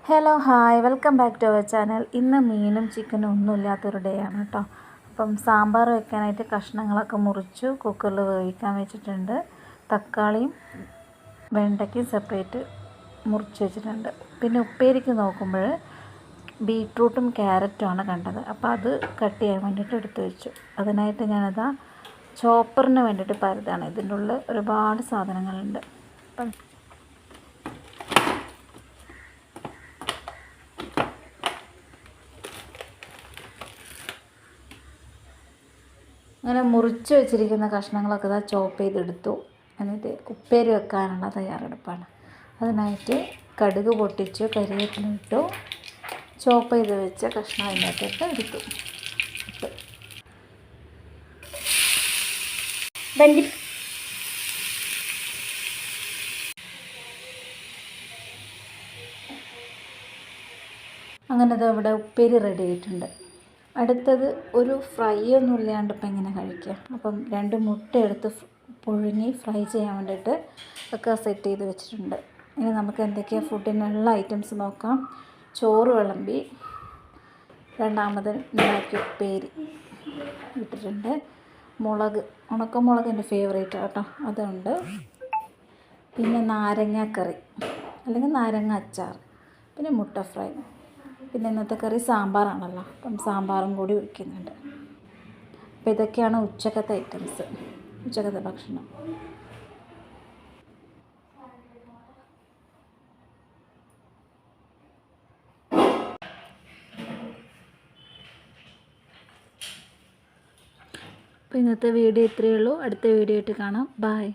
Hello hi welcome back to our channel. ഇന്ന് മീനും ചിക്കനും ഒന്നും ഇല്ലാത്തൊരു ഡേ ആണ് കേട്ടോ. അപ്പം സാമ്പാർ വെക്കാനായിട്ട് കഷ്ണങ്ങളൊക്കെ മുറിച്ചു കുക്കറിൽ വേവിക്കാൻ വെച്ചിട്ടുണ്ട്. തക്കാളിയും വെണ്ടയ്ക്കും സെപ്പറേറ്റ് മുറിച്ച് വെച്ചിട്ടുണ്ട്. പിന്നെ ഉപ്പേരിക്ക് നോക്കുമ്പോൾ ബീട്രൂട്ടും ക്യാരറ്റുമാണ് കണ്ടത്. അപ്പോൾ അത് കട്ട് ചെയ്യാൻ വേണ്ടിയിട്ട് എടുത്തു വെച്ചു. അതിനായിട്ട് ഞാനതാ ചോപ്പറിന് വേണ്ടിയിട്ട് പരതാണ്. ഇതിൻ്റെ ഉള്ളിൽ ഒരുപാട് സാധനങ്ങളുണ്ട്. അപ്പം അങ്ങനെ മുറിച്ച് വെച്ചിരിക്കുന്ന കഷ്ണങ്ങളൊക്കെ ഇതാ ചോപ്പ് ചെയ്തെടുത്തു. എന്നിട്ട് ഉപ്പേരി വെക്കാനുള്ള തയ്യാറെടുപ്പാണ്. അതിനായിട്ട് കടുക് പൊട്ടിച്ചു, കരിവേപ്പില ഇട്ടു, ചോപ്പ് ചെയ്ത് വെച്ച കഷ്ണം അതിനകത്തിട്ട് എടുത്തു. അങ്ങനെ അത് ഇവിടെ ഉപ്പേരി റെഡി ആയിട്ടുണ്ട്. അടുത്തത് ഒരു ഫ്രൈ ഒന്നും ഇല്ലാണ്ട് ഇപ്പം എങ്ങനെ കഴിക്കുക. അപ്പം 2 മുട്ട എടുത്ത് പുഴുങ്ങി ഫ്രൈ ചെയ്യാൻ വേണ്ടിയിട്ട് ഒക്കെ സെറ്റ് ചെയ്ത് വെച്ചിട്ടുണ്ട്. ഇനി നമുക്ക് എന്തൊക്കെയാണ് ഫുഡിനുള്ള ഐറ്റംസ് നോക്കാം. ചോറ് വിളമ്പി, രണ്ടാമത് ഉണ്ടാക്കിയ ഉപ്പേരി ഇട്ടിട്ടുണ്ട്. മുളക്, ഉണക്കമുളക് എൻ്റെ ഫേവറേറ്റ് കേട്ടോ, അതുണ്ട്. പിന്നെ നാരങ്ങാക്കറി അല്ലെങ്കിൽ നാരങ്ങ അച്ചാർ, പിന്നെ മുട്ട ഫ്രൈ, പിന്നെ ഇന്നത്തെ കറി സാമ്പാറാണല്ലോ, അപ്പം സാമ്പാറും കൂടി വയ്ക്കുന്നുണ്ട്. അപ്പോൾ ഇതൊക്കെയാണ് ഉച്ചക്കത്തെ ഐറ്റംസ്, ഉച്ചക്കത്തെ ഭക്ഷണം. അപ്പോൾ ഇന്നത്തെ വീഡിയോ ഇത്രയേ ഉള്ളൂ. അടുത്ത വീഡിയോ ആയിട്ട് കാണാം. ബൈ.